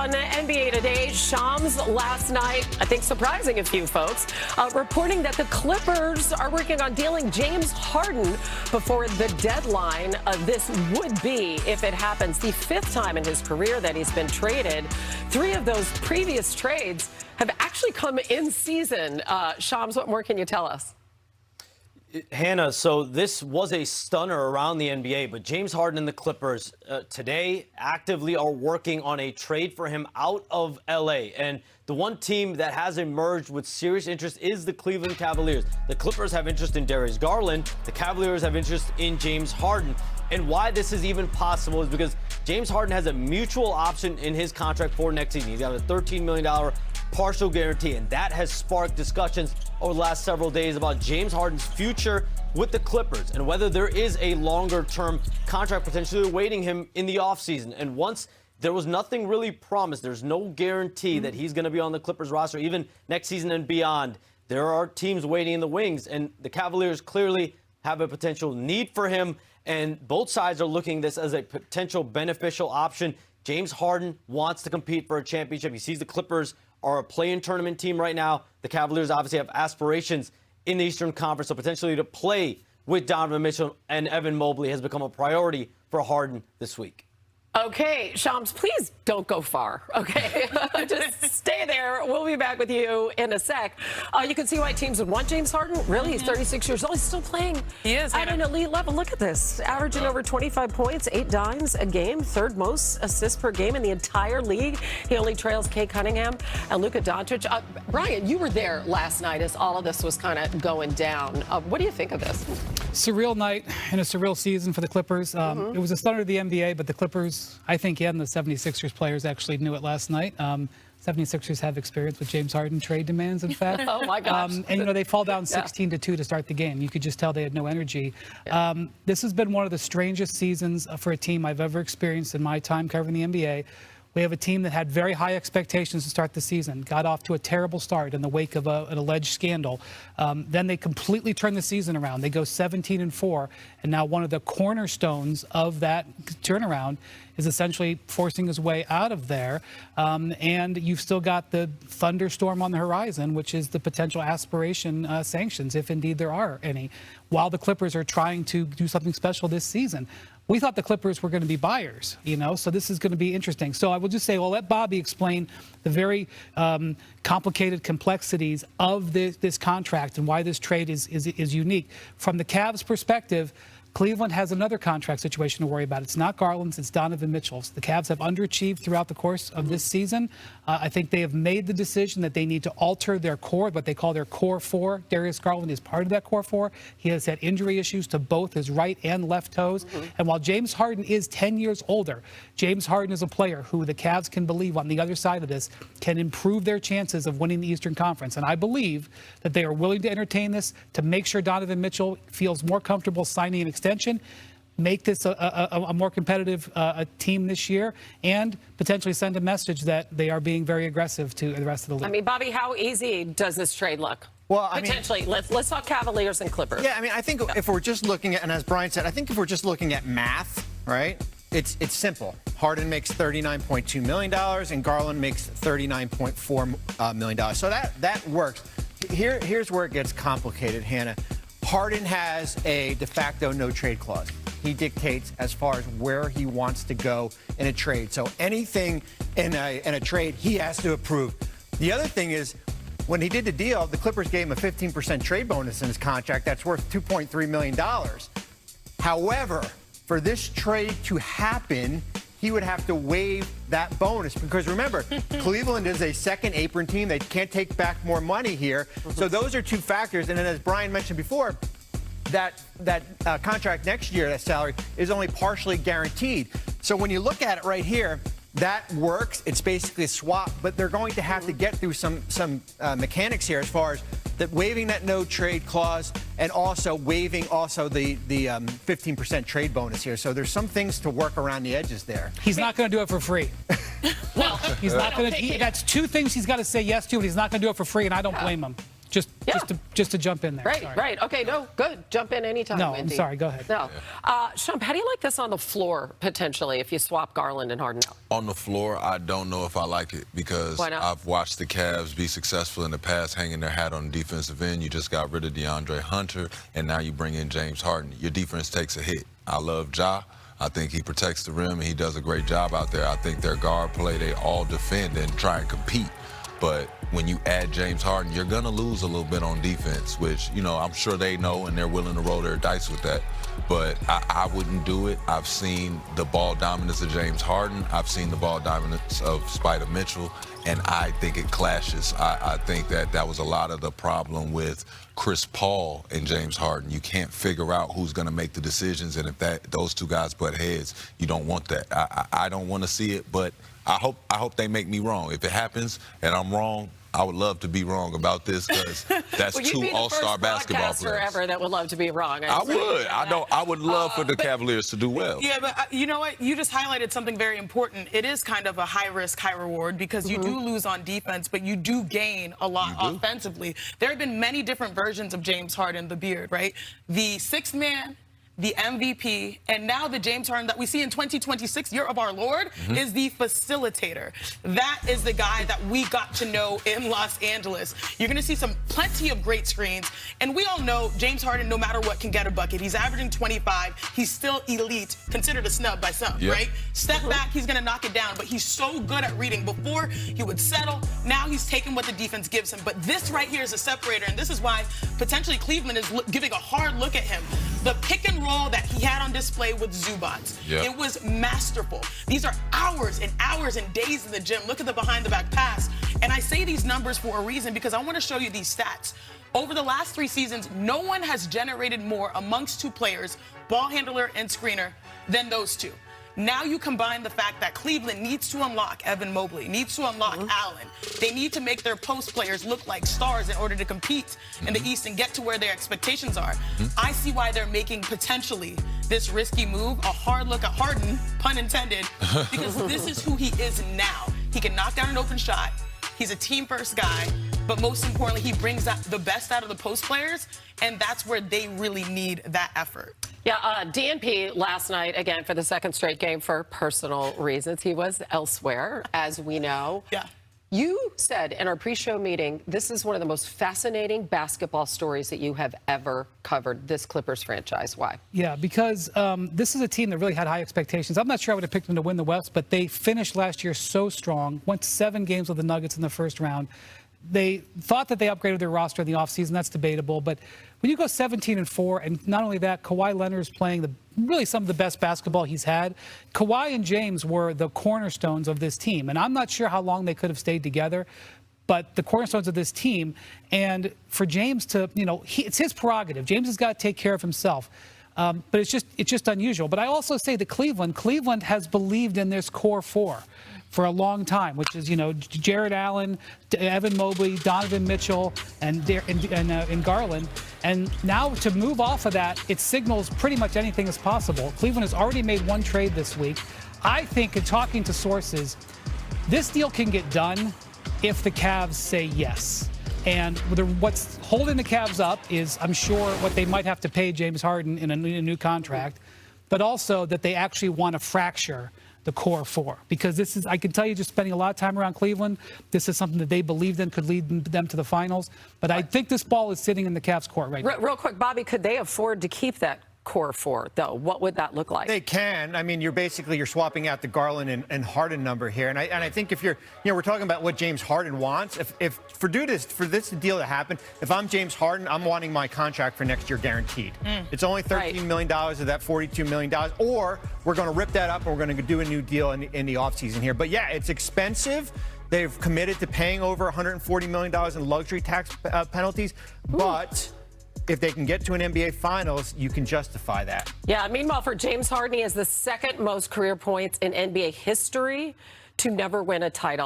on NBA Today, Shams last night, I think surprising a few folks, reporting that the Clippers are working on dealing James Harden before the deadline. This would be, if it happens, the 5th time in his career that he's been traded. 3 of those previous trades have actually come in season. Shams, what more can you tell us? Hannah, so this was a stunner around the NBA, but James Harden and the Clippers today actively are working on a trade for him out of L.A. And the one team that has emerged with serious interest is the Cleveland Cavaliers. The Clippers have interest in Darius Garland. The Cavaliers have interest in James Harden. And why this is even possible is because James Harden has a mutual option in his contract for next season. He's got a $13 million partial guarantee, and that has sparked discussions over the last several days about James Harden's future with the Clippers and whether there is a longer-term contract potentially awaiting him in the offseason. And once there was nothing really promised, there's no guarantee that he's going to be on the Clippers roster even next season and beyond. There are teams waiting in the wings, and the Cavaliers clearly have a potential need for him, and both sides are looking at this as a potential beneficial option. James Harden wants to compete for a championship. He sees the Clippers are a play-in tournament team right now. The Cavaliers obviously have aspirations in the Eastern Conference, so potentially to play with Donovan Mitchell and Evan Mobley has become a priority for Harden this week. Okay, Shams, please don't go far, okay? Just stay there. We'll be back with you in a sec. You can see why teams would want James Harden. Really, he's 36 years old. He's still playing at an elite level. Look at this. Averaging over 25 points, 8 dimes a game, 3rd most assists per game in the entire league. He only trails Kay Cunningham and Luka Doncic. Brian, you were there last night as all of this was kind of going down. What do you think of this? Surreal night and a surreal season for the Clippers. It was a stunner to the NBA, but the Clippers, I think, and the 76ers players actually knew it last night. 76ers have experience with James Harden trade demands, in fact. Oh, my gosh. And, you know, they fall down 16-2 to start the game. You could just tell they had no energy. This has been one of the strangest seasons for a team I've ever experienced in my time covering the NBA. We have a team that had very high expectations to start the season, got off to a terrible start in the wake of an alleged scandal. Then they completely turned the season around. They go 17-4, and now one of the cornerstones of that turnaround is essentially forcing his way out of there. And you've still got the thunderstorm on the horizon, which is the potential aspiration sanctions, if indeed there are any, while the Clippers are trying to do something special this season. We thought the Clippers were going to be buyers, you know, so this is going to be interesting. So I will just say, well, let Bobby explain the very complicated complexities of this contract and why this trade is unique. From the Cavs' perspective, Cleveland has another contract situation to worry about. It's not Garland's, it's Donovan Mitchell's. The Cavs have underachieved throughout the course of this season. I think they have made the decision that they need to alter their core, what they call their core 4. Darius Garland is part of that core 4. He has had injury issues to both his right and left toes. And while James Harden is 10 years older, James Harden is a player who the Cavs can believe on the other side of this can improve their chances of winning the Eastern Conference. And I believe that they are willing to entertain this to make sure Donovan Mitchell feels more comfortable signing an extension, make this a more competitive team this year, and potentially send a message that they are being very aggressive to the rest of the league. I mean, Bobby, how easy does this trade look? Well, potentially, let's talk Cavaliers and Clippers. Yeah, I mean, I think if we're just looking at, and as Brian said, I think if we're just looking at math, right, it's simple. Harden makes $39.2 million, and Garland makes $39.4 million. So that works. Here's where it gets complicated, Hannah. Harden has a de facto no-trade clause. He dictates as far as where he wants to go in a trade. So anything in a trade, he has to approve. The other thing is, when he did the deal, the Clippers gave him a 15% trade bonus in his contract. That's worth $2.3 million. However, for this trade to happen, he would have to waive that bonus because, remember, Cleveland is a second apron team. They can't take back more money here. So those are 2 factors. And then, as Brian mentioned before, that contract next year, that salary, is only partially guaranteed. So when you look at it right here, that works. It's basically a swap, but they're going to have to get through some mechanics here as far as waiving that no trade clause and also waiving the 15% trade bonus here. So there's some things to work around the edges there. He's not going to do it for free. Well, he's not going to. That's 2 things he's got to say yes to, and he's not going to do it for free, and I don't blame him. just to jump in there. Right, Sorry. right. Okay, no, good. Jump in anytime, No, Wendy. I'm sorry. Go ahead. No. Shump, how do you like this on the floor, potentially, if you swap Garland and Harden out? On the floor, I don't know if I like it because Why not? I've watched the Cavs be successful in the past, hanging their hat on the defensive end. You just got rid of DeAndre Hunter, and now you bring in James Harden. Your defense takes a hit. I love Ja. I think he protects the rim, and he does a great job out there. I think their guard play, they all defend and try and compete. But when you add James Harden, you're going to lose a little bit on defense, which, you know, I'm sure they know and they're willing to roll their dice with that. But I wouldn't do it. I've seen the ball dominance of James Harden. I've seen the ball dominance of Spider Mitchell, and I think it clashes. I think that was a lot of the problem with Chris Paul and James Harden. You can't figure out who's going to make the decisions, and if those two guys butt heads, you don't want that. I don't want to see it, but I hope they make me wrong. If it happens and I'm wrong, I would love to be wrong about this because that's Well, two all-star basketball players. players. Ever that would love to be wrong. I would. I would love for the Cavaliers to do well. Yeah, but you know what? You just highlighted something very important. It is kind of a high risk, high reward because you do lose on defense, but you do gain a lot offensively. There have been many different versions of James Harden, the beard, right? The sixth man, the MVP, and now the James Harden that we see in 2026, year of our Lord, is the facilitator. That is the guy that we got to know in Los Angeles. You're going to see plenty of great screens, and we all know James Harden, no matter what, can get a bucket. He's averaging 25. He's still elite, considered a snub by some, right? Step back, he's going to knock it down, but he's so good at reading. Before, he would settle. Now he's taking what the defense gives him. But this right here is a separator, and this is why potentially Cleveland is giving a hard look at him. The pick and roll that he had on display with Zubats, it was masterful. These are hours and hours and days in the gym. Look at the behind-the-back pass. And I say these numbers for a reason because I want to show you these stats. Over the last 3 seasons, no one has generated more amongst two players, ball handler and screener, than those two. Now you combine the fact that Cleveland needs to unlock Evan Mobley, needs to unlock Allen. They need to make their post players look like stars in order to compete in the East and get to where their expectations are. I see why they're making potentially this risky move, a hard look at Harden, pun intended, because this is who he is now. He can knock down an open shot. He's a team-first guy, but most importantly, he brings out the best out of the post players, and that's where they really need that effort. Yeah, DNP last night, again, for the second straight game for personal reasons. He was elsewhere, as we know. Yeah. You said in our pre-show meeting, this is one of the most fascinating basketball stories that you have ever covered, this Clippers franchise. Why? Yeah, because this is a team that really had high expectations. I'm not sure I would have picked them to win the West, but they finished last year so strong, went 7 games with the Nuggets in the first round. They thought that they upgraded their roster in the offseason. That's debatable. But when you go 17-4, and not only that, Kawhi Leonard is playing really some of the best basketball he's had. Kawhi and James were the cornerstones of this team. And I'm not sure how long they could have stayed together, but the cornerstones of this team. And for James to, it's his prerogative. James has got to take care of himself. But it's just unusual. But I also say that Cleveland has believed in this core 4 for a long time, which is, Jared Allen, Evan Mobley, Donovan Mitchell, and Garland. And now to move off of that, it signals pretty much anything is possible. Cleveland has already made 1 trade this week. I think, in talking to sources, this deal can get done if the Cavs say yes. And what's holding the Cavs up is, I'm sure, what they might have to pay James Harden in a new contract, but also that they actually want to fracture the core 4. Because this is, I can tell you, just spending a lot of time around Cleveland, this is something that they believed in could lead them to the finals. But I think this ball is sitting in the Cavs' court right now. Real quick, Bobby, could they afford to keep that core 4, though? What would that look like? They can. I mean, you're swapping out the Garland and Harden number here. And I think if we're talking about what James Harden wants. If for this deal to happen, if I'm James Harden, I'm wanting my contract for next year guaranteed. It's only $13 million of that $42 million. Or we're going to rip that up and we're going to do a new deal in the offseason here. But yeah, it's expensive. They've committed to paying over $140 million in luxury tax penalties. But if they can get to an NBA Finals, you can justify that. Yeah, meanwhile, for James Harden, he has the second most career points in NBA history to never win a title.